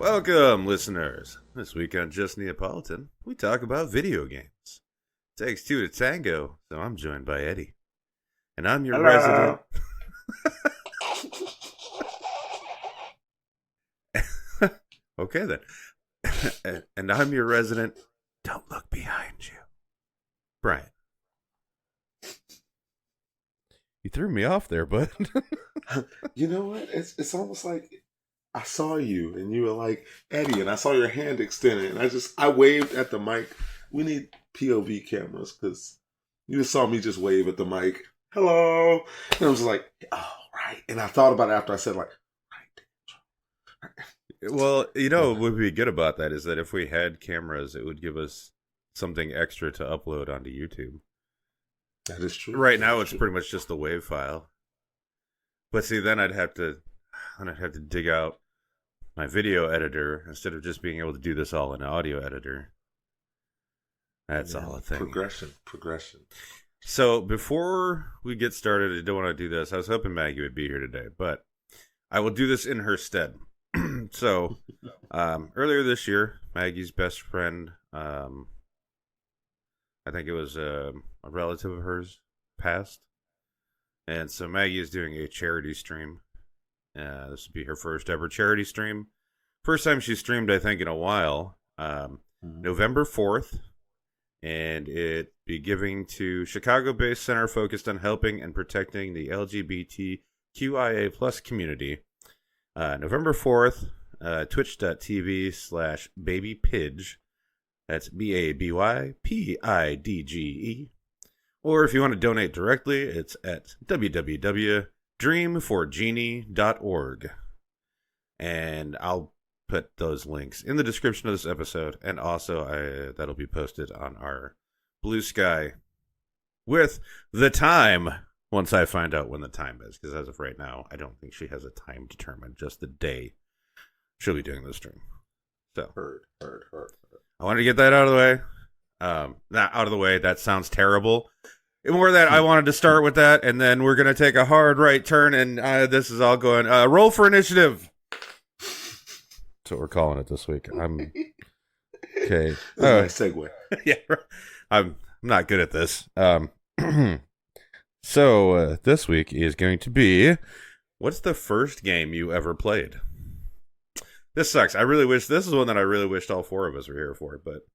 Welcome, listeners. This week on Just Neapolitan, we talk about video games. It takes two to tango, so I'm joined by Eddie. And I'm your Hello. resident... Okay, then. And I'm your resident... Don't look behind you. Bryan. You threw me off there, bud. You know what? It's almost like I saw you and you were like, Eddie, and I saw your hand extended, and I waved at the mic. We need POV cameras because you just saw me just wave at the mic. Hello. And I was like, oh, right. And I thought about it after I said, like, right. Well, what would be good about that is that if we had cameras, it would give us something extra to upload onto YouTube. That is true. Right now, it's pretty much just the WAV file. But see, then I'd have to dig out my video editor instead of just being able to do this all in an audio editor. That's all a thing. Progression. So before we get started, I don't want to do this. I was hoping Maggie would be here today, but I will do this in her stead. So earlier this year, Maggie's best friend, I think it was a relative of hers, passed. And so Maggie is doing a charity stream. This will be her first ever charity stream. First time she streamed, I think, in a while. November 4th. And it be giving to Chicago-based center focused on helping and protecting the LGBTQIA plus community. November 4th, twitch.tv/babypidge. That's BABYPIDGE. Or if you want to donate directly, it's at www.dreamforgenie.org. And I'll put those links in the description of this episode, and also that'll be posted on our Blue Sky with the time once I find out when the time is, because as of right now, I don't think she has a time determined, just the day she'll be doing the stream. So, Heard. I wanted to get that out of the way. Not out of the way, that sounds terrible. More that I wanted to start with that, and then we're going to take a hard right turn, and this is all going, roll for initiative. That's what we're calling it this week. I'm okay. Nice segue. Yeah, I'm not good at this. So this week is going to be, what's the first game you ever played? This sucks. I really wish, this is one that I really wished all four of us were here for, but.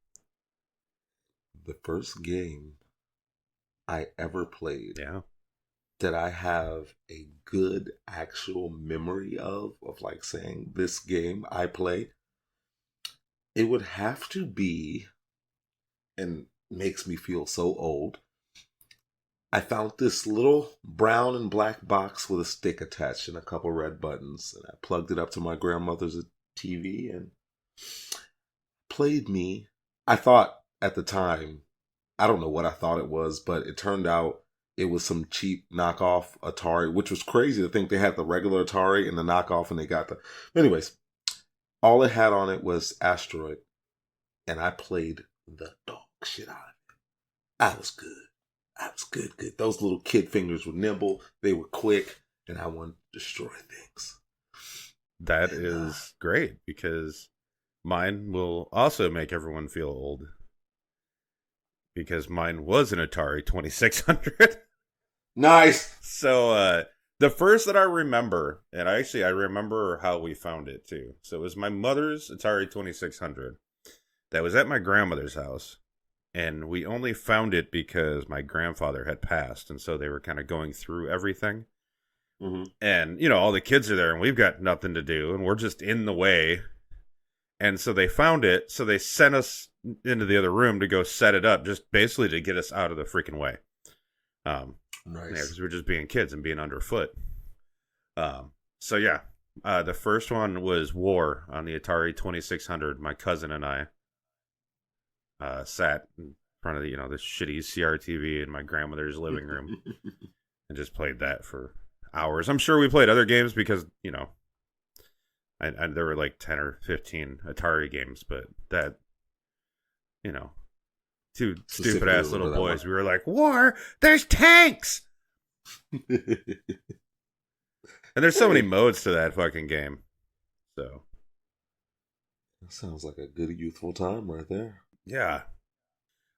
The first game I ever played. Yeah. That I have a good actual memory of like saying this game I played, it would have to be, and makes me feel so old, I found this little brown and black box with a stick attached and a couple red buttons, and I plugged it up to my grandmother's TV and played me. I thought at the time, I don't know what I thought it was, but it turned out it was some cheap knockoff Atari, which was crazy to think they had the regular Atari and the knockoff, and they got the... Anyways, all it had on it was Asteroid, and I played the dog shit out of it. I was good. Good. Those little kid fingers were nimble, they were quick, and I wanted to destroy things. That is great, because mine will also make everyone feel old. Because mine was an Atari 2600. Nice. So the first that I remember, and I remember how we found it too. So it was my mother's Atari 2600 that was at my grandmother's house. And we only found it because my grandfather had passed. And so they were kind of going through everything. Mm-hmm. And, all the kids are there and we've got nothing to do. And we're just in the way. And so they found it. So they sent us into the other room to go set it up, just basically to get us out of the freaking way. Nice. Yeah, because we're just being kids and being underfoot. So yeah, the first one was War on the Atari 2600. My cousin and I sat in front of the, this shitty CRTV in my grandmother's living room and just played that for hours. I'm sure we played other games because, there were like 10 or 15 Atari games, but that, two stupid ass little boys, we were like, war, there's tanks! And there's so many modes to that fucking game. So That sounds like a good youthful time right there. Yeah.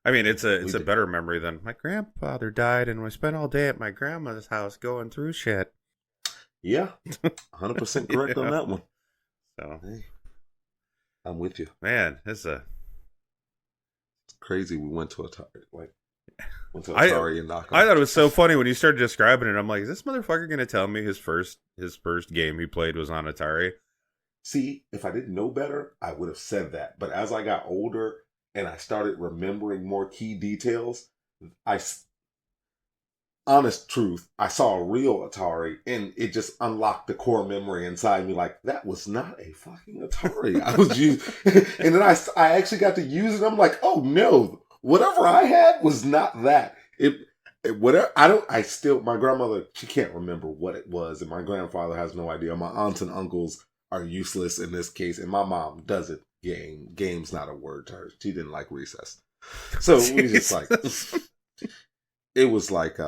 I mean, it's We a did. better memory than my grandfather died and we spent all day at my grandma's house going through shit. Yeah, 100% correct on Yeah. that one. So, Hey, I'm with you. man, it's It's crazy. We went to I Atari and knock I 'em. thought it was so funny when you started describing it. I'm like, is this motherfucker going to tell me his first game he played was on Atari? See, if I didn't know better, I would have said that. But as I got older and I started remembering more key details, I honest truth, I saw a real Atari and it just unlocked the core memory inside me. Like, that was not a fucking Atari. I was using, and then I actually got to use it. I'm like, oh no, whatever I had was not that. Whatever, my grandmother, she can't remember what it was. And my grandfather has no idea. My aunts and uncles are useless in this case. And my mom doesn't game. Game's not a word to her. She didn't like recess. So we just like, it was like,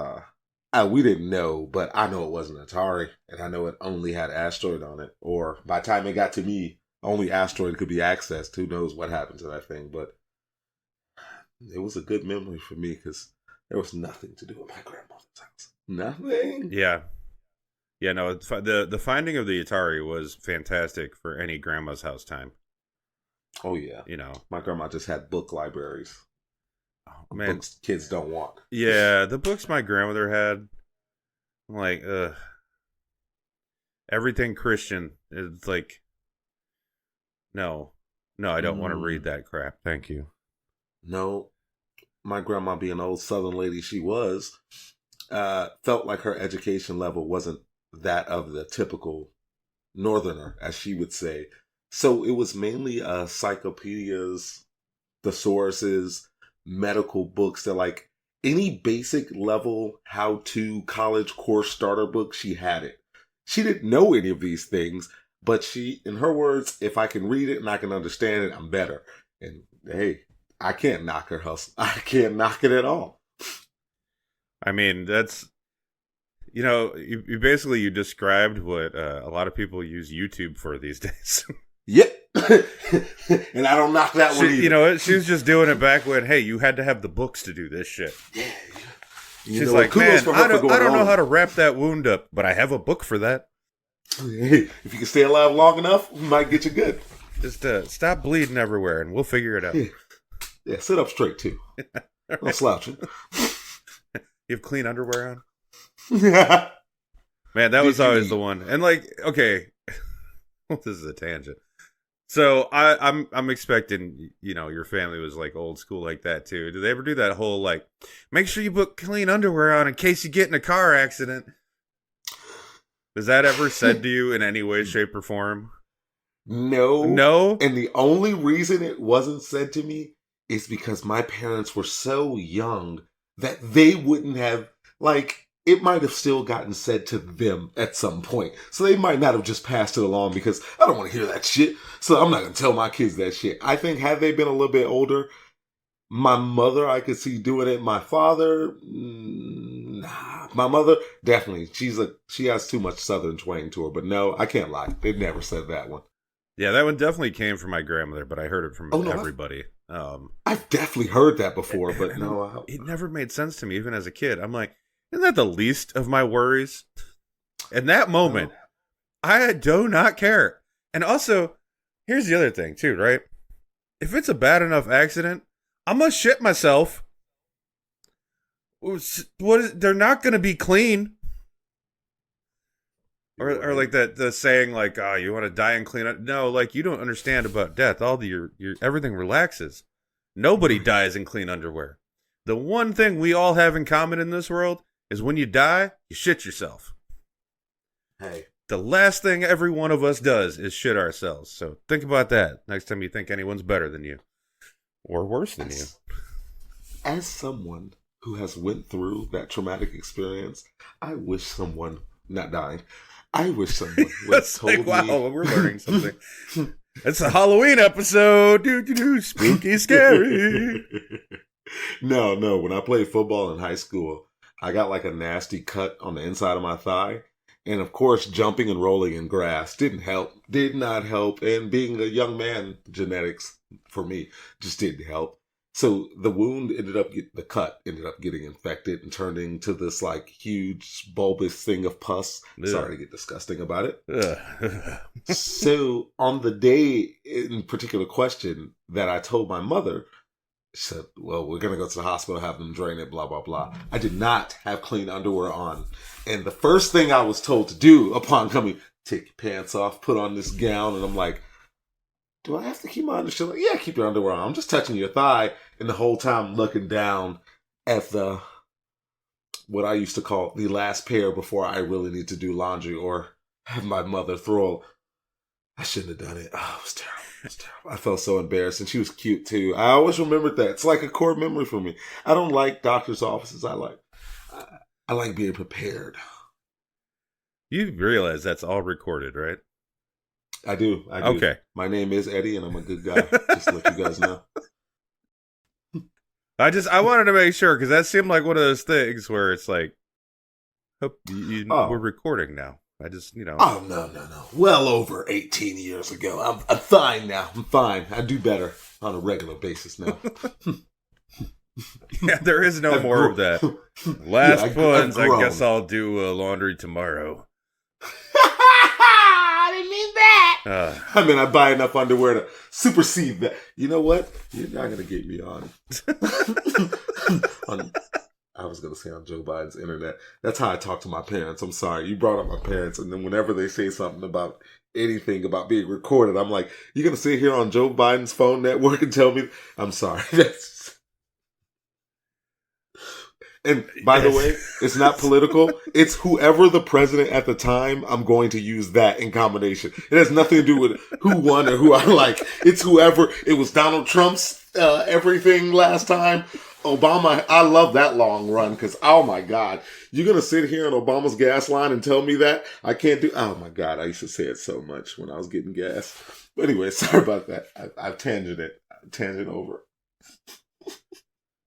we didn't know, but I know it wasn't Atari, and I know it only had Asteroid on it. Or by the time it got to me, only Asteroid could be accessed. Who knows what happened to that thing? But it was a good memory for me because there was nothing to do at my grandmother's house. Nothing. Yeah. Yeah, no, the finding of the Atari was fantastic for any grandma's house time. Oh yeah, You know, my grandma just had book libraries. oh, man. Books kids don't want. Yeah, the books my grandmother had, I'm like, everything Christian is like, no, I don't want to read that crap. Thank you. No, my grandma, being an old Southern lady she was, felt like her education level wasn't that of the typical Northerner, as she would say. So it was mainly encyclopedias, thesauruses, medical books that, like, any basic level how-to college course starter book, she had it. She didn't know any of these things, but she, in her words, if I can read it and I can understand it, I'm better. And hey, I can't knock her hustle. I can't knock it at all. I mean, that's, you basically you described what a lot of people use YouTube for these days. Yep. And I don't knock that one either. She was just doing it back when, hey, you had to have the books to do this shit. Yeah. She's like, man, I don't know how to wrap that wound up, but I have a book for that. Hey, if you can stay alive long enough, we might get you good. Just stop bleeding everywhere, and we'll figure it out. Yeah, sit up straight, too. Don't slouch it. You have clean underwear on? Yeah. Man, that was always the one. And like, okay, this is a tangent. So I'm expecting, your family was like old school like that too. Did they ever do that whole like, make sure you put clean underwear on in case you get in a car accident? Was that ever said to you in any way, shape, or form? No. And the only reason it wasn't said to me is because my parents were so young that they wouldn't have, like, it might have still gotten said to them at some point. So they might not have just passed it along because I don't want to hear that shit. So I'm not going to tell my kids that shit. I think had they been a little bit older, my mother, I could see doing it. My father, nah. My mother, definitely. She has too much Southern twang to her. But no, I can't lie. They've never said that one. Yeah, that one definitely came from my grandmother, but I heard it from everybody. I've definitely heard that before, but no. It never made sense to me, even as a kid. I'm like, isn't that the least of my worries? In that moment, I do not care. And also, here's the other thing, too, right? If it's a bad enough accident, I'm going to shit myself. They're not going to be clean. Or like the saying, like, oh, you want to die and clean up? No, like, you don't understand about death. All your everything relaxes. Nobody dies in clean underwear. The one thing we all have in common in this world is when you die, you shit yourself. Hey. The last thing every one of us does is shit ourselves. So think about that next time you think anyone's better than you. Or worse than you. As someone who has went through that traumatic experience, I wish someone, not dying, I wish someone would have told me. Wow, we're learning something. It's a Halloween episode. Spooky, scary. No. When I played football in high school, I got like a nasty cut on the inside of my thigh. And of course, jumping and rolling in grass didn't help, did not help. And being a young man, genetics for me just didn't help. So the cut ended up getting infected and turned into this like huge bulbous thing of pus. Ugh. Sorry to get disgusting about it. Ugh. So on the day in particular question that I told my mother, she said, well, we're going to go to the hospital, have them drain it, blah, blah, blah. I did not have clean underwear on. And the first thing I was told to do upon coming, take your pants off, put on this gown. And I'm like, do I have to keep my underwear? She's like, yeah, keep your underwear on. I'm just touching your thigh. And the whole time looking down at what I used to call the last pair before I really need to do laundry or have my mother throw. I shouldn't have done it. Oh, it was terrible. It was terrible. I felt so embarrassed. And she was cute too. I always remembered that. It's like a core memory for me. I don't like doctor's offices. I like being prepared. You realize that's all recorded, right? I do. Okay. My name is Eddie, and I'm a good guy. Just to let you guys know. I wanted to make sure, because that seemed like one of those things where it's like, we're recording now. I just, Oh, no. Well over 18 years ago. I'm fine now. I'm fine. I do better on a regular basis now. Yeah, there is no more of that. Last ones, I guess I'll do laundry tomorrow. I didn't mean that. I buy enough underwear to supersede that. You know what? You're not going to get me on. I was going to say on Joe Biden's internet. That's how I talk to my parents. I'm sorry. You brought up my parents. And then whenever they say something about anything about being recorded, I'm like, you're going to sit here on Joe Biden's phone network and tell me? I'm sorry. And by the way, it's not political. It's whoever the president at the time, I'm going to use that in combination. It has nothing to do with who won or who I like. It's whoever. It was Donald Trump's everything last time. Obama, I love that long run because, oh my God, you're going to sit here on Obama's gas line and tell me that? I can't do, oh my God, I used to say it so much when I was getting gas. But anyway, sorry about that. I've tangent over.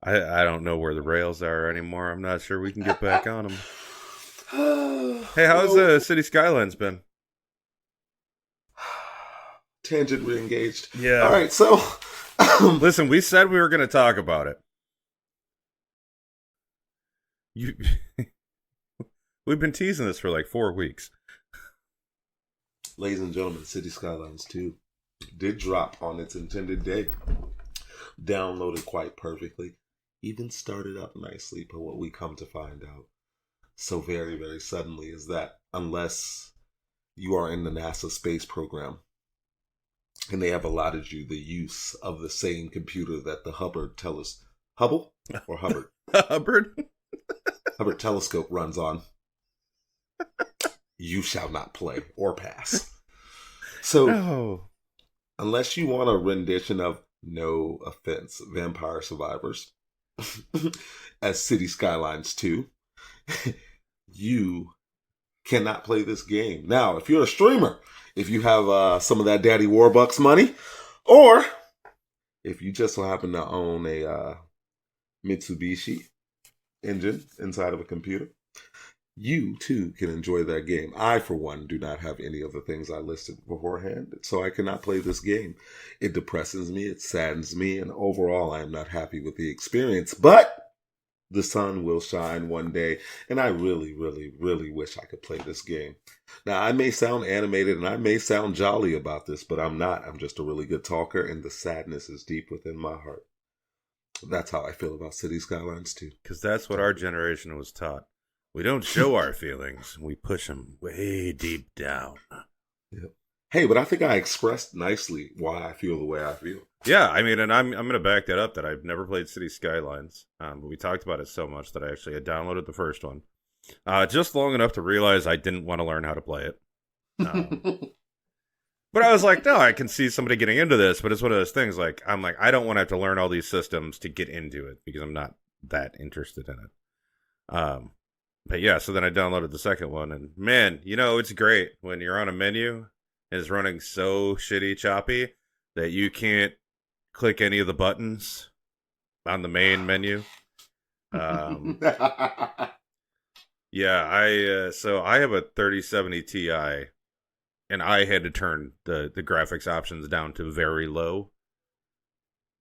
I don't know where the rails are anymore. I'm not sure we can get back on them. Hey, how's City Skylines been? Tangent re-engaged. Yeah. All right, so... Listen, we said we were going to talk about it. We've been teasing this for like 4 weeks. Ladies and gentlemen, City Skylines 2 did drop on its intended day. Downloaded quite perfectly. Even started up nicely, but what we come to find out so very, very suddenly is that unless you are in the NASA space program and they have allotted you the use of the same computer that the Hubbard telescope runs on, you shall not play or pass. So, unless you want a rendition of, no offense, Vampire Survivors as City Skylines 2, you cannot play this game. Now, if you're a streamer, if you have some of that Daddy Warbucks money, or if you just so happen to own a Mitsubishi engine inside of a computer, you too can enjoy that game. I, for one, do not have any of the things I listed beforehand, so I cannot play this game. It depresses me, it saddens me, and overall I am not happy with the experience. But the sun will shine one day, and I really, really, really wish I could play this game. Now, I may sound animated and I may sound jolly about this, but I'm not. I'm just a really good talker, and the sadness is deep within my heart. That's how I feel about City Skylines 2. Because that's what our generation was taught. We don't show our feelings. We push them way deep down. Yep. Hey, but I think I expressed nicely why I feel the way I feel. Yeah, I mean, and I'm going to back that up that I've never played City Skylines. But we talked about it so much that I actually had downloaded the first one. Just long enough to realize I didn't want to learn how to play it. But I was like, no, I can see somebody getting into this. But it's one of those things I'm like, I don't want to have to learn all these systems to get into it because I'm not that interested in it. But yeah, so then I downloaded the second one, and man, it's great when you're on a menu and it's running so shitty choppy that you can't click any of the buttons on the main menu. Yeah, I have a 3070 Ti, and I had to turn the graphics options down to very low.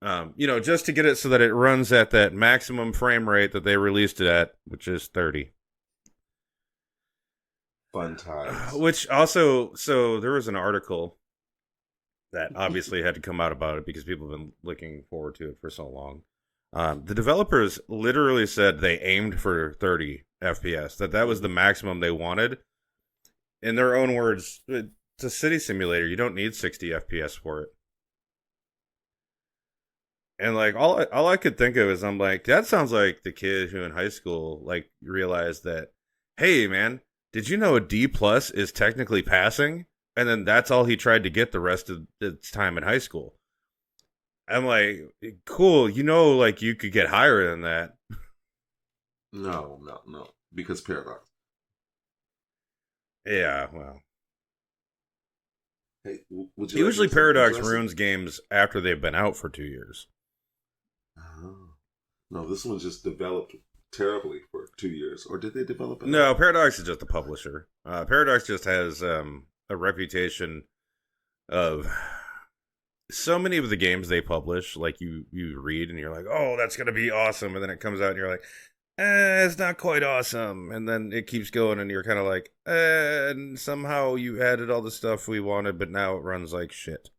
Just to get it so that it runs at that maximum frame rate that they released it at, which is 30. Fun times. Which also, so there was an article that obviously had to come out about it because people have been looking forward to it for so long. The developers literally said they aimed for 30 FPS, that was the maximum they wanted. In their own words, it's a city simulator. You don't need 60 FPS for it. And like all I could think of is I'm like, that sounds like the kid who in high school like realized that, hey man, did you know a D plus is technically passing? And then that's all he tried to get the rest of his time in high school. I'm like, cool, like you could get higher than that. No, no, no. Because Paradox. Yeah, well. Hey, would you like Usually to do something Paradox interesting? ruins games after they've been out for 2 years. Oh. No, this one just developed terribly for 2 years. Or did they develop it? No, Paradox is just a publisher. Paradox just has a reputation of so many of the games they publish, like you read and you're like, oh, that's gonna be awesome, and then it comes out and you're like, it's not quite awesome, and then it keeps going and you're kind of like, and somehow you added all the stuff we wanted, but now it runs like shit,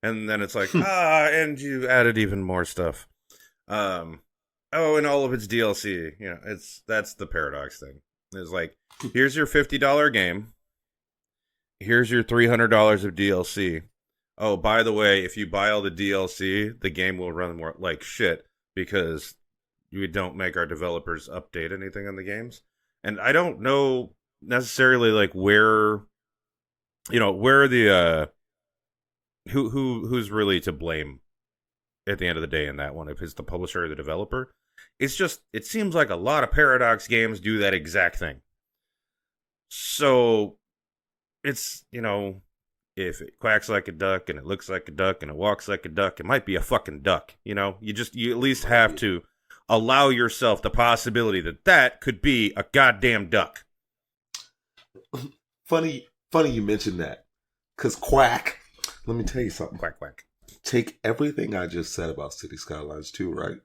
and then it's like, and you added even more stuff. Oh, and all of its DLC, that's the Paradox thing. It's like, here's your $50 game, here's your $300 of DLC. Oh, by the way, if you buy all the DLC, the game will run more like shit because we don't make our developers update anything on the games. And I don't know necessarily like where the who's really to blame at the end of the day in that one, if it's the publisher or the developer. It's just, it seems like a lot of Paradox games do that exact thing. So it's, if it quacks like a duck and it looks like a duck and it walks like a duck, it might be a fucking duck. You at least have to allow yourself the possibility that could be a goddamn duck. Funny you mentioned that. Because quack, let me tell you something. Quack, quack. Take everything I just said about City Skylines 2, right?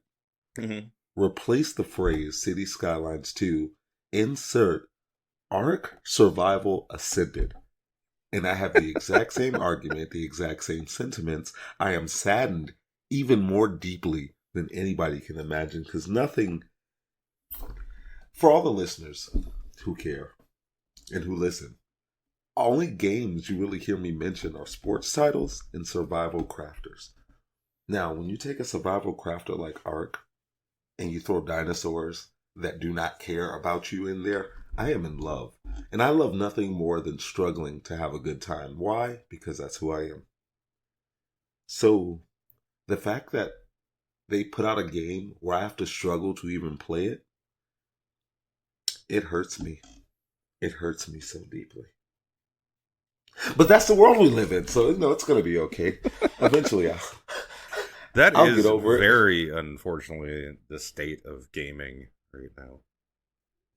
Mm-hmm. Replace the phrase City Skylines 2, insert Ark Survival Ascended. And I have the exact same argument, the exact same sentiments. I am saddened even more deeply than anybody can imagine, because nothing, for all the listeners who care and who listen, only games you really hear me mention are sports titles and survival crafters. Now, when you take a survival crafter like Ark and you throw dinosaurs that do not care about you in there, I am in love. And I love nothing more than struggling to have a good time. Why? Because that's who I am. So, the fact that they put out a game where I have to struggle to even play it, it hurts me. It hurts me so deeply. But that's the world we live in, so it's going to be okay. Eventually, I'll get over it. Very unfortunately the state of gaming right now.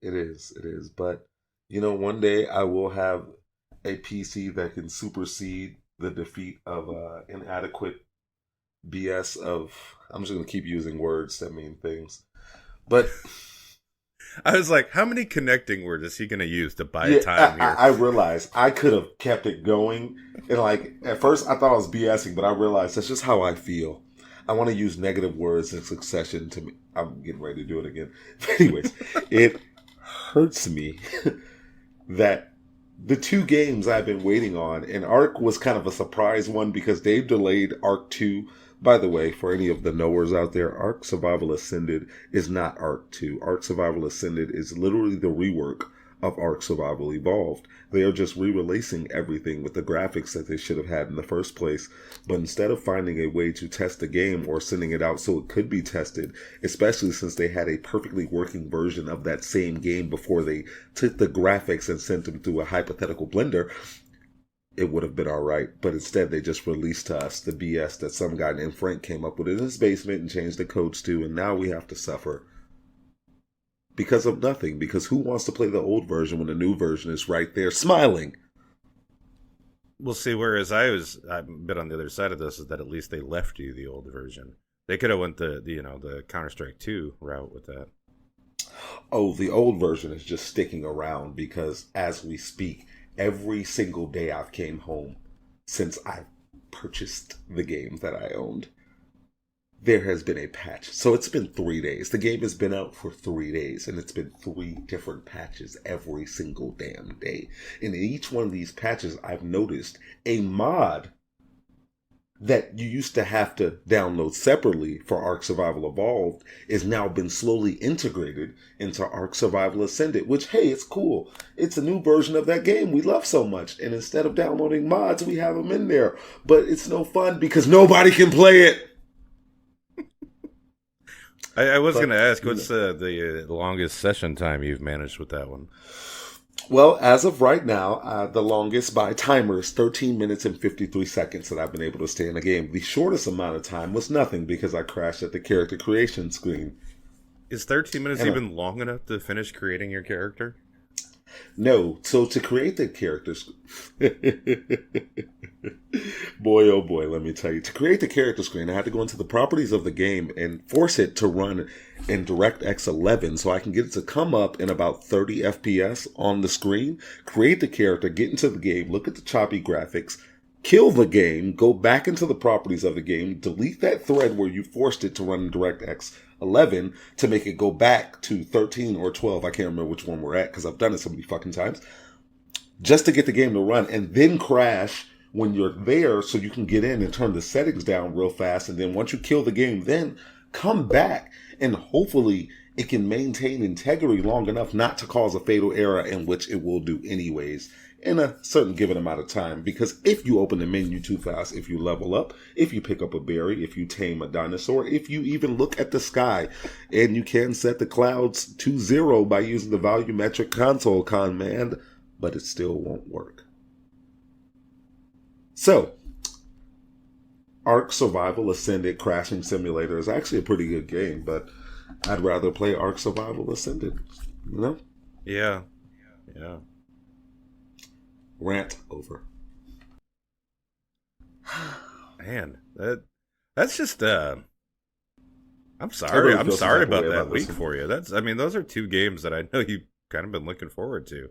It is. But, one day I will have a PC that can supersede the defeat of inadequate BS of... I'm just going to keep using words that mean things. But... I was like, how many connecting words is he going to use to buy time here? I realized I could have kept it going. And at first I thought I was BSing, but I realized that's just how I feel. I want to use negative words in succession to me. I'm getting ready to do it again. But anyways, it hurts me that the two games I've been waiting on, and Ark was kind of a surprise one because they've delayed Ark 2. By the way, for any of the knowers out there, Ark Survival Ascended is not Ark 2. Ark Survival Ascended is literally the rework of Ark Survival Evolved. They are just re-releasing everything with the graphics that they should have had in the first place. But instead of finding a way to test the game or sending it out so it could be tested, especially since they had a perfectly working version of that same game before they took the graphics and sent them through a hypothetical blender, it would have been all right. But instead, they just released to us the BS that some guy named Frank came up with in his basement and changed the codes to, and now we have to suffer. Because of nothing. Because who wants to play the old version when the new version is right there smiling? We'll see. Whereas I've been on the other side of this is that at least they left you the old version. They could have went the Counter-Strike 2 route with that. Oh, the old version is just sticking around because as we speak, every single day I've came home since I purchased the games that I owned, there has been a patch. So it's been 3 days. The game has been out for 3 days, and it's been 3 different patches every single damn day. And in each one of these patches, I've noticed a mod that you used to have to download separately for Ark Survival Evolved is now been slowly integrated into Ark Survival Ascended, which, hey, it's cool. It's a new version of that game we love so much. And instead of downloading mods, we have them in there. But it's no fun because nobody can play it. I was going to ask, what's the longest session time you've managed with that one? Well, as of right now, the longest by timer is 13 minutes and 53 seconds that I've been able to stay in the game. The shortest amount of time was nothing because I crashed at the character creation screen. Is 13 minutes even long enough to finish creating your character? No. So to create the characters... Boy, oh boy, let me tell you. To create the character screen, I had to go into the properties of the game and force it to run in DirectX 11 so I can get it to come up in about 30 FPS on the screen, create the character, get into the game, look at the choppy graphics, kill the game, go back into the properties of the game, delete that thread where you forced it to run in DirectX 11 to make it go back to 13 or 12. I can't remember which one we're at because I've done it so many fucking times. Just to get the game to run and then crash when you're there so you can get in and turn the settings down real fast. And then once you kill the game, then come back and hopefully it can maintain integrity long enough not to cause a fatal error, in which it will do anyways in a certain given amount of time. Because if you open the menu too fast, if you level up, if you pick up a berry, if you tame a dinosaur, if you even look at the sky, and you can set the clouds to 0 by using the volumetric console command, but it still won't work. So, Ark Survival Ascended Crashing Simulator is actually a pretty good game, but I'd rather play Ark Survival Ascended, you know? Yeah. Rant over. Man, that's just I'm sorry. I'm sorry about that week for you. Those are two games that I know you've kind of been looking forward to.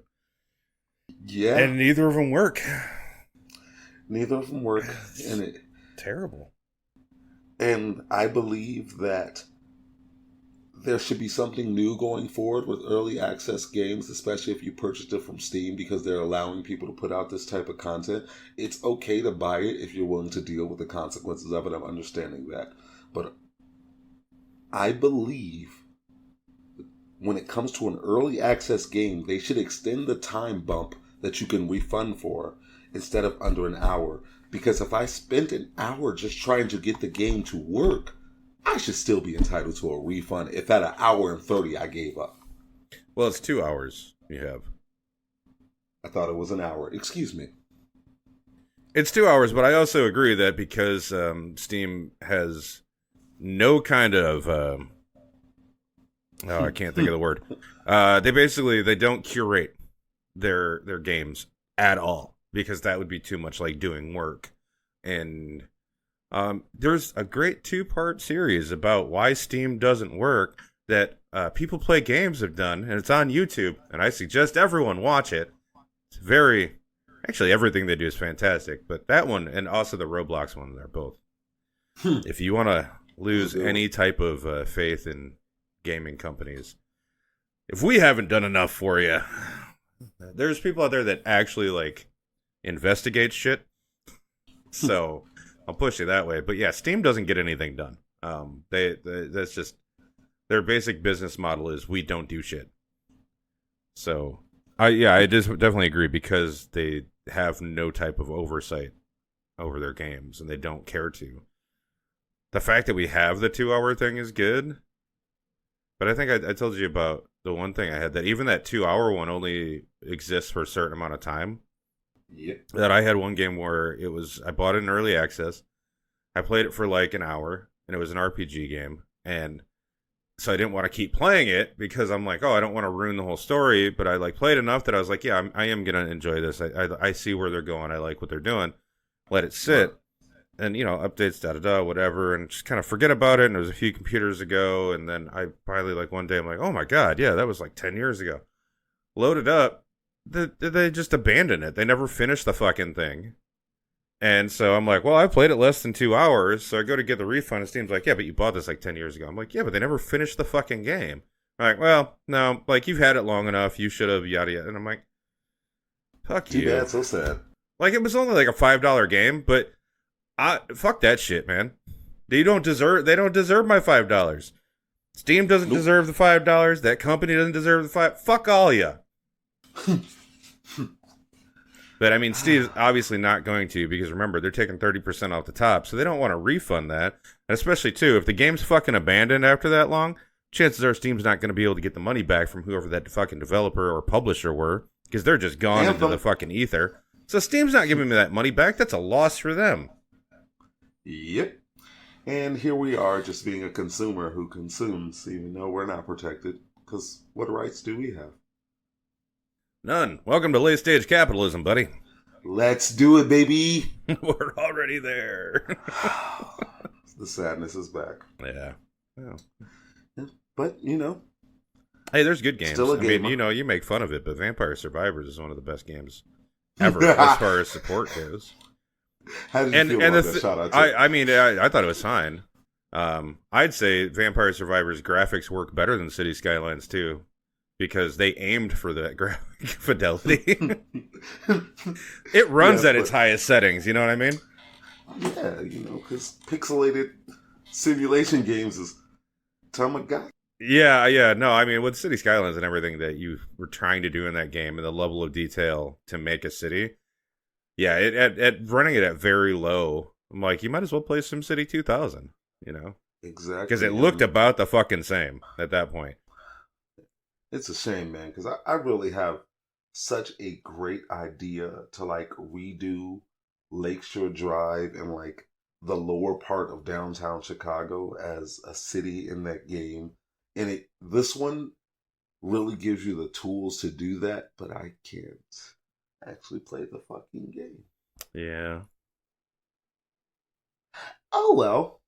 Yeah. And neither of them work. Neither of them work. And terrible. And I believe that there should be something new going forward with early access games, especially if you purchased it from Steam, because they're allowing people to put out this type of content. It's okay to buy it if you're willing to deal with the consequences of it. I'm understanding that. But I believe when it comes to an early access game, they should extend the time bump that you can refund for instead of under an hour. Because if I spent an hour just trying to get the game to work, I should still be entitled to a refund if at 1:30 I gave up. Well, it's 2 hours you have. I thought it was an hour. Excuse me. It's 2 hours, but I also agree that because Steam has no kind of... I can't think of the word. They don't curate their games at all, because that would be too much like doing work. And there's a great 2-part series about why Steam doesn't work that People Play Games have done, and it's on YouTube, and I suggest everyone watch it. It's actually everything they do is fantastic, but that one and also the Roblox one, they're both. If you want to lose any type of faith in gaming companies, if we haven't done enough for you, there's people out there that actually like investigate shit. So I'll push you that way. But yeah, Steam doesn't get anything done. That's just their basic business model is we don't do shit. So I just definitely agree, because they have no type of oversight over their games and they don't care to. The fact that we have the 2-hour thing is good. But I think I told you about the one thing I had, that even that 2-hour one only exists for a certain amount of time. Yep. That I had one game where I bought it in early access. I played it for like an hour, and it was an RPG game. And So I didn't want to keep playing it because I'm like, oh, I don't want to ruin the whole story. But I like played enough that I was like, yeah, I am gonna enjoy this. I see where they're going. I like what they're doing. Let it Right. sit, and updates, da da da, whatever, and just kind of forget about it. And it was a few computers ago, and then I finally like one day I'm like, oh my god, yeah, that was like 10 years ago. Load it up. They just abandoned it. They never finished the fucking thing. And so I'm like, well, I played it less than 2 hours, so I go to get the refund. And Steam's like, yeah, but you bought this like 10 years ago. I'm like, yeah, but they never finished the fucking game. I'm like, well, no, like, you've had it long enough. You should have, yada, yada. And I'm like, fuck Too you. bad, so sad. Like, it was only like a $5 game, but fuck that shit, man. They don't deserve my $5. Steam doesn't Nope. deserve the $5. That company doesn't deserve the fuck all ya. But I mean, Steve's obviously not going to, because remember, they're taking 30% off the top, so they don't want to refund that. And especially, too, if the game's fucking abandoned after that long, chances are Steam's not going to be able to get the money back from whoever that fucking developer or publisher were, because they're just gone into the fucking ether. So Steam's not giving me that money back. That's a loss for them. Yep. And here we are, just being a consumer who consumes, even though we're not protected. Because what rights do we have? None. Welcome to late stage capitalism, buddy. Let's do it, baby. We're already there. The sadness is back. Yeah. But, Hey, there's good games. Still a I mean, gamer. you make fun of it, but Vampire Survivors is one of the best games ever as far as support goes. How did you feel about that shout out to? I mean, I thought it was fine. I'd say Vampire Survivors graphics work better than City Skylines too, because they aimed for that graphic fidelity. It runs at its highest settings. You know what I mean? Yeah, because pixelated simulation games is Tamagotchi. Yeah. No, I mean, with City Skylines and everything that you were trying to do in that game and the level of detail to make a city, yeah, at running it at very low, I'm like, you might as well play SimCity 2000, Exactly. because it looked about the fucking same at that point. It's a shame, man, because I really have such a great idea to like redo Lakeshore Drive and like the lower part of downtown Chicago as a city in that game. And this one really gives you the tools to do that, but I can't actually play the fucking game. Yeah. Oh well.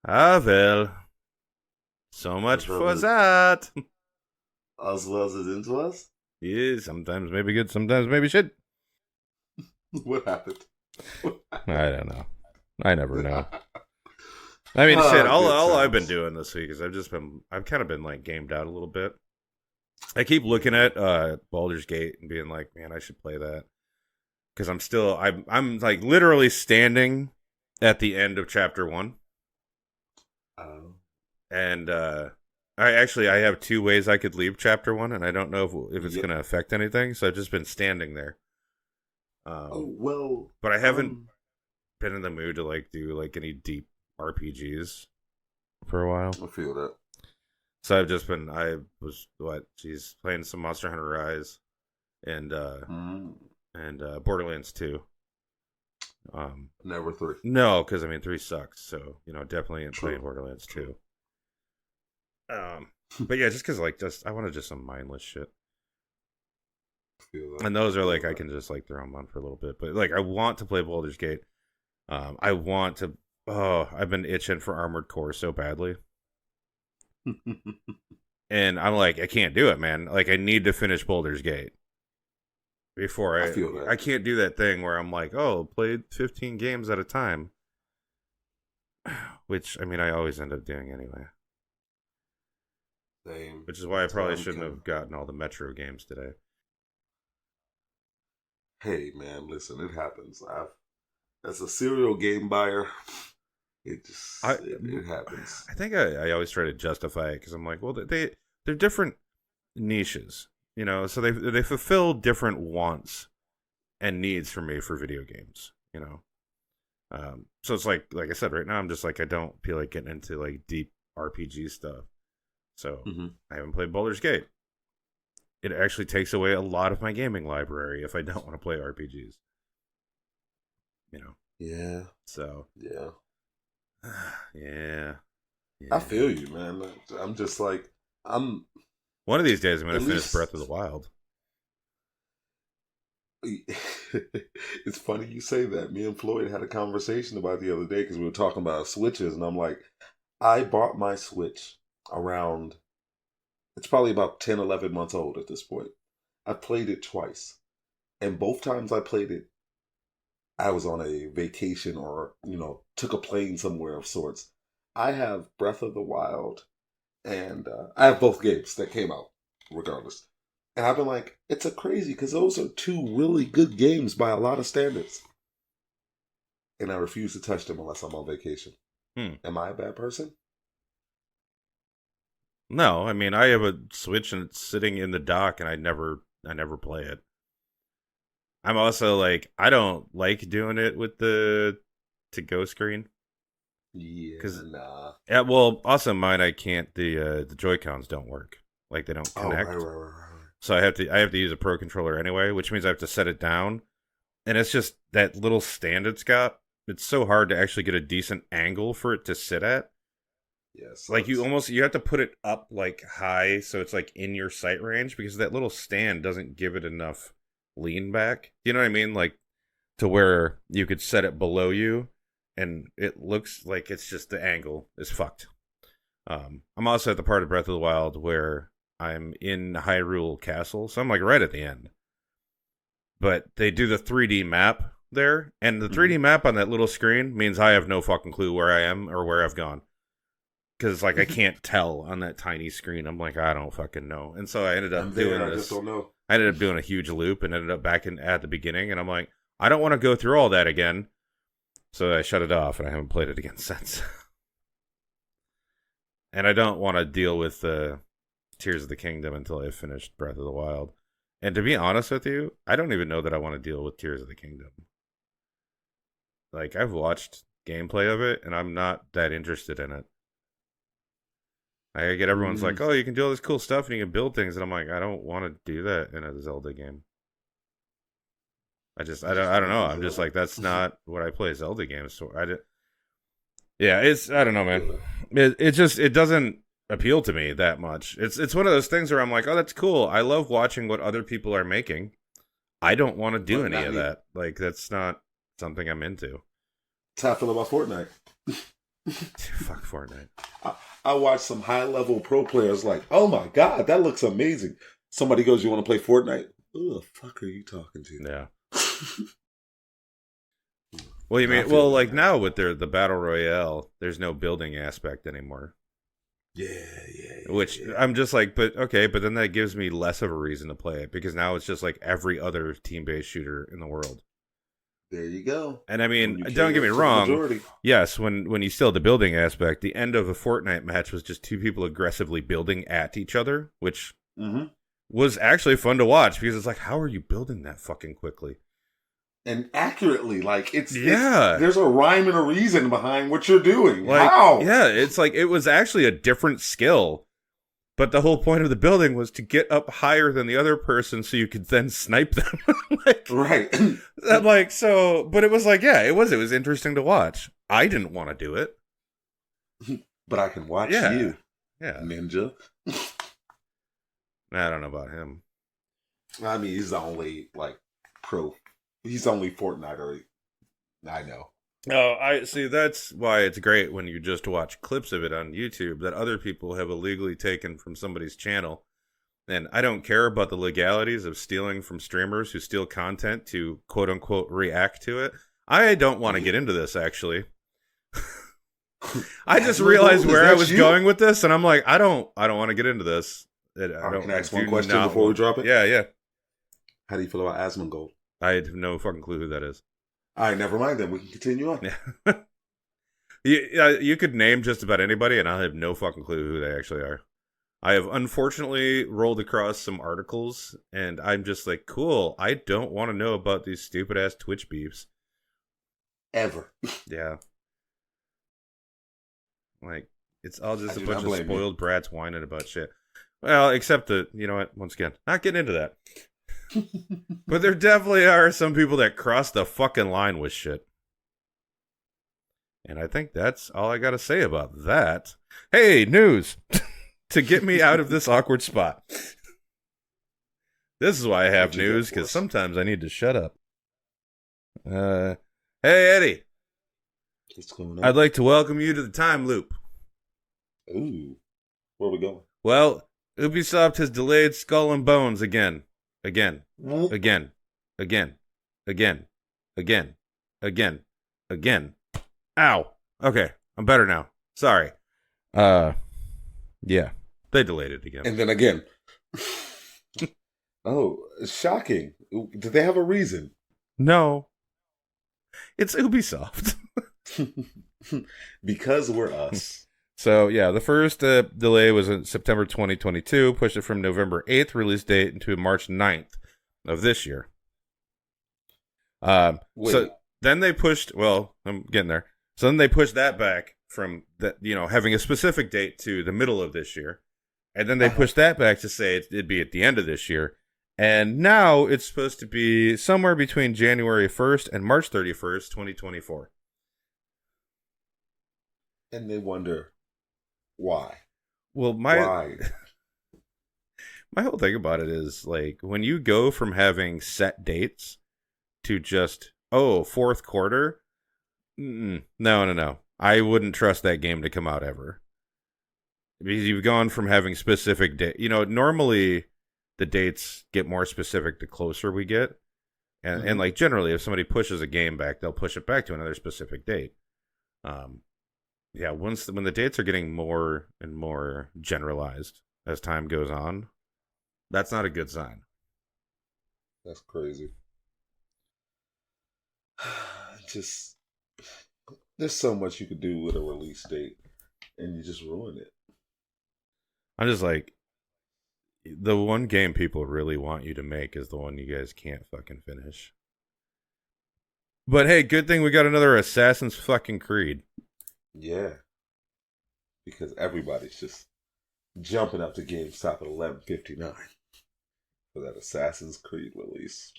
Ah, well. So much for that. As well as it into us? Yeah, sometimes maybe good, sometimes maybe shit. What happened? I don't know. I never know. I mean, shit, all I've been doing this week is I've kind of been like gamed out a little bit. I keep looking at Baldur's Gate and being like, man, I should play that. Because I'm like literally standing at the end of chapter 1. And I have 2 ways I could leave chapter 1, and I don't know if it's going to affect anything. So I've just been standing there. But I haven't been in the mood to like do like any deep RPGs for a while. I feel that. So I was playing some Monster Hunter Rise and Borderlands 2. Never 3. No, because I mean 3 sucks. So definitely playing Borderlands 2. But yeah, just because I want to just some mindless shit. And those are like I can just like throw them on for a little bit. But like I want to play Baldur's Gate. I want to. Oh, I've been itching for Armored Core so badly. And I'm like, I can't do it, man. Like, I need to finish Baldur's Gate before I feel that. I can't do that thing where I'm like, oh, played 15 games at a time. Which, I mean, I always end up doing anyway. Same. Which is why I probably shouldn't have gotten all the Metro games today. Hey, man, listen, it happens. As a serial game buyer, it happens. I think I always try to justify it because I'm like, well, they're different niches, so they fulfill different wants and needs for me for video games, So it's like I said, right now I'm just like I don't feel like getting into like deep RPG stuff, so I haven't played Baldur's Gate. It actually takes away a lot of my gaming library if I don't want to play RPGs. Yeah. So Yeah. yeah. I Yeah. feel you, man. I'm just like, I'm One of these days, I'm going at to finish least. Breath of the Wild. It's funny you say that. Me and Floyd had a conversation about the other day because we were talking about Switches, and I'm like, I bought my Switch around, it's probably about 10, 11 months old at this point. I played it twice, and both times I played it, I was on a vacation or, took a plane somewhere of sorts. I have Breath of the Wild, and I have both games that came out, regardless. And I've been like, it's a crazy because those are two really good games by a lot of standards. And I refuse to touch them unless I'm on vacation. Hmm. Am I a bad person? No, I mean I have a Switch and it's sitting in the dock, and I never play it. I'm also like I don't like doing it with the to go screen Yeah, because nah. yeah, well, also mine I can't the Joy Cons don't work, like they don't Oh, right, connect, right, right, right. so I have to use a Pro controller anyway, which means I have to set it down, and it's just that little stand it's got. It's so hard to actually get a decent angle for it to sit at. Yeah, it Like sucks. you have to put it up like high so it's like in your sight range because that little stand doesn't give it enough lean back. You know what I mean? Like to where you could set it below you and it looks like it's just the angle is fucked. I'm also at the part of Breath of the Wild where I'm in Hyrule Castle, so I'm like right at the end. But they do the 3D map there, and the Hmm. 3D map on that little screen means I have no fucking clue where I am or where I've gone because like I can't tell on that tiny screen. I'm like I don't fucking know, and so I ended I'm up there. doing I just this. don't know. I ended up doing a huge loop and ended up back in at the beginning, and I'm like I don't want to go through all that again, so I shut it off, and I haven't played it again since. And I don't want to deal with the Tears of the Kingdom until I've finished Breath of the Wild. And to be honest with you, I don't even know that I want to deal with Tears of the Kingdom. Like I've watched gameplay of it, and I'm not that interested in it. I get everyone's Mm, like, "Oh, you can do all this cool stuff and you can build things," and I'm like, I don't want to do that in a Zelda game. you just I don't don't know. like I'm just Zelda. like, that's not what I play Zelda games for. Yeah, it's I don't know, I man. feel that. It just it doesn't appeal to me that much. It's one of those things where I'm like, oh, that's cool. I love watching what other people are making. I don't want to do But any not of me. that. Like that's not something I'm into. That's how I feel about Fortnite. Fuck Fortnite. I, I watch some high level pro players like, oh my god, that looks amazing. Somebody goes, you want to play Fortnite? Who the fuck are you talking to? Yeah. Well, you I mean feel well, that, like man. now with the battle royale, there's no building aspect anymore. Yeah, yeah, yeah, Which yeah. I'm just like, but okay, but then that gives me less of a reason to play it because now it's just like every other team-based shooter in the world. There you go. And I mean, When you don't get cater me to the wrong. majority. Yes, when you still had the building aspect, the end of a Fortnite match was just two people aggressively building at each other, which Hmm. was actually fun to watch because it's like, how are you building that fucking quickly? And accurately, like it's Yeah. there's a rhyme and a reason behind what you're doing. Like, How? yeah, it's like it was actually a different skill. But the whole point of the building was to get up higher than the other person so you could then snipe them. Like Right. I'm like, so but it was like, yeah, it was interesting to watch. I didn't want to do it. But I can watch Yeah. you, Yeah. ninja. I don't know about him. I mean, he's the only like pro. He's the only Fortnite I know. Oh, I see. That's why it's great when you just watch clips of it on YouTube that other people have illegally taken from somebody's channel. And I don't care about the legalities of stealing from streamers who steal content to quote unquote react to it. I don't want to get into this actually. I just realized where I was going with this, and I'm like, I don't want to get into this. All right, can I ask I one do question not before we want- drop it? Yeah, yeah. How do you feel about Asmongold? I have no fucking clue who that is. All right, never mind then. We can continue on. Yeah. You could name just about anybody, and I have no fucking clue who they actually are. I have unfortunately rolled across some articles, and I'm just like, cool. I don't want to know about these stupid ass Twitch beefs. Ever. Yeah, like it's all just I a do bunch not of blame you. spoiled brats whining about shit. Well, except that you know what? Once again, not getting into that. But there definitely are some people that cross the fucking line with shit. And I think that's all I got to say about that. Hey, news to get me out of this awkward spot. This is why I have news, because sometimes I need to shut up. Hey, Eddie. What's going on? I'd like to welcome you to the time loop. Ooh, where are we going? Well, Ubisoft has delayed Skull and Bones again. Again. Ow. Okay, I'm better now. Sorry. Yeah. They delayed it again. And then again. Oh, shocking. Did they have a reason? No. It's Ubisoft. Because we're us. So, yeah, the first delay was in September 2022, pushed it from November 8th release date into March 9th of this year. So then they pushed, well, I'm getting there. So then they pushed that back from that, having a specific date to the middle of this year. And then they pushed that back to say it'd be at the end of this year. And now it's supposed to be somewhere between January 1st and March 31st, 2024. And they wonder why. Well, why? My whole thing about it is, like, when you go from having set dates to just, fourth quarter, no. I wouldn't trust that game to come out ever. Because you've gone from having specific dates. Normally the dates get more specific the closer we get. And like, generally, if somebody pushes a game back, they'll push it back to another specific date. When the dates are getting more and more generalized as time goes on, that's not a good sign. That's crazy. Just, there's so much you could do with a release date, and you just ruin it. I'm just like, the one game people really want you to make is the one you guys can't fucking finish. But hey, good thing we got another Assassin's fucking Creed. Yeah. Because everybody's just jumping up to GameStop at 11:59 for that Assassin's Creed release.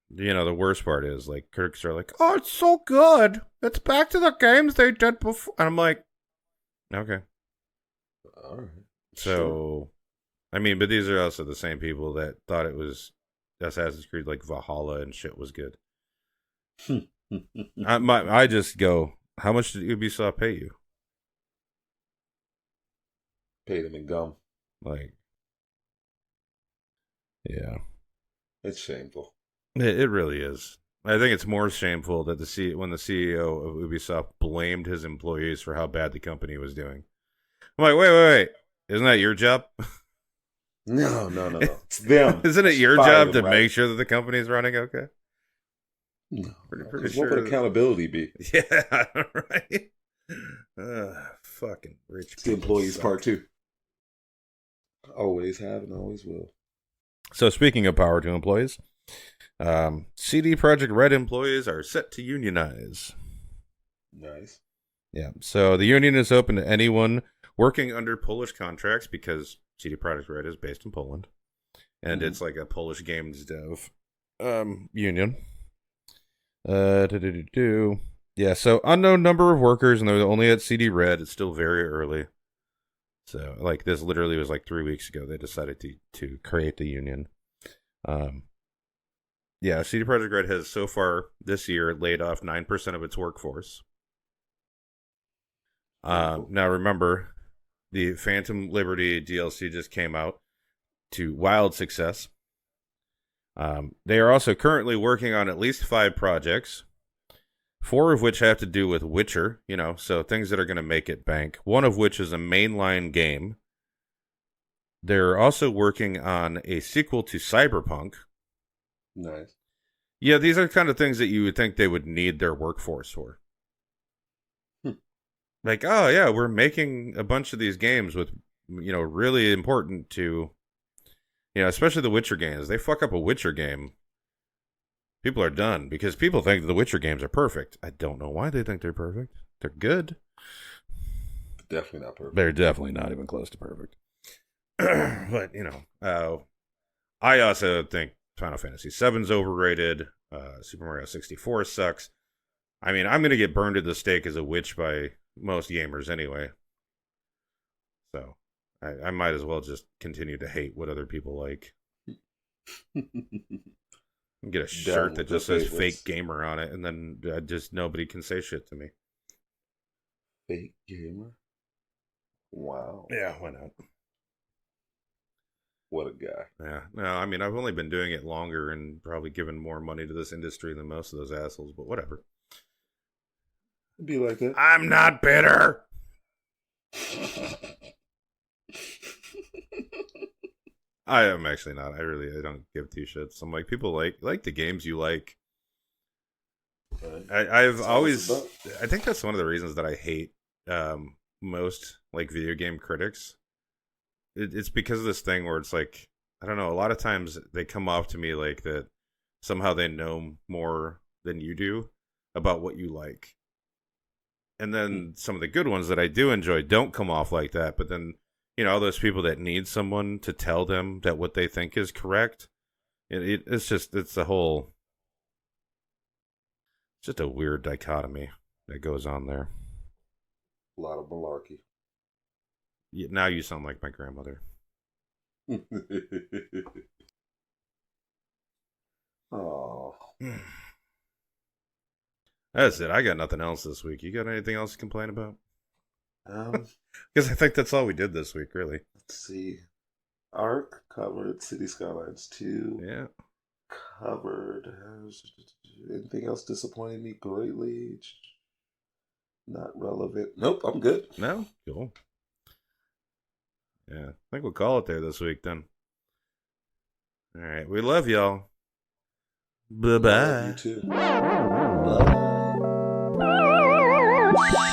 The worst part is, like, critics are like, oh, it's so good. It's back to the games they did before. And I'm like, okay. All right. So, sure. I mean, but these are also the same people that thought it was Assassin's Creed, like Valhalla and shit was good. I just go, how much did Ubisoft pay you? Paid them in gum. Like, yeah. It's shameful. It really is. I think it's more shameful that when the CEO of Ubisoft blamed his employees for how bad the company was doing. I'm like, wait. Isn't that your job? No. It's them. Isn't it your job to make sure that the company's running okay? No. Pretty sure. What would accountability be? Yeah, right? Fucking rich. It's the employees' part too. Always have and always will. So speaking of power to employees, CD Projekt Red employees are set to unionize. Nice. Yeah, so the union is open to anyone working under Polish contracts because CD Projekt Red is based in Poland, and it's like a Polish games dev union. Yeah, so unknown number of workers, and they're only at CD Red. It's still very early. So, like, this literally was like 3 weeks ago. They decided to create the union. Yeah, CD Projekt Red has so far this year laid off 9% of its workforce. Now, remember, the Phantom Liberty DLC just came out to wild success. They are also currently working on at least 5 projects, 4 of which have to do with Witcher, so things that are going to make it bank. One of which is a mainline game. They're also working on a sequel to Cyberpunk. Nice. Yeah, these are kind of things that you would think they would need their workforce for. Like, oh yeah, we're making a bunch of these games with, really important to, especially the Witcher games. They fuck up a Witcher game, people are done because people think the Witcher games are perfect. I don't know why they think they're perfect. They're good. Definitely not perfect. They're definitely not even close to perfect. But, I also think Final Fantasy VII's overrated. Super Mario 64 sucks. I mean, I'm gonna get burned at the stake as a witch by most gamers anyway. So I might as well just continue to hate what other people like. Get a Down shirt that with the just says "fake favorites. gamer" on it, and then just nobody can say shit to me. Fake gamer. Wow, Yeah, why not? what a guy. Yeah, no, I mean, I've only been doing it longer and probably given more money to this industry than most of those assholes, but whatever. It'd be like that. I'm not bitter. I am actually not. I don't give two shits. I'm like, people like the games you like. I've That's all always, it's about. I think that's one of the reasons that I hate most like video game critics. It's because of this thing where it's like, I don't know, a lot of times they come off to me like that somehow they know more than you do about what you like. And then some of the good ones that I do enjoy don't come off like that. But then, all those people that need someone to tell them that what they think is correct, it's a whole, it's just a weird dichotomy that goes on there. A lot of malarkey. Now you sound like my grandmother. Oh. That's it. I got nothing else this week. You got anything else to complain about? Um, Because I think that's all we did this week, really. let's see. Arc covered. City Skylines 2 Yeah. covered. Anything else disappointed me greatly? Not relevant. Nope, I'm good. No? Cool. Yeah. I think we'll call it there this week then. All right. We love y'all. Bye I love you bye. too. Bye.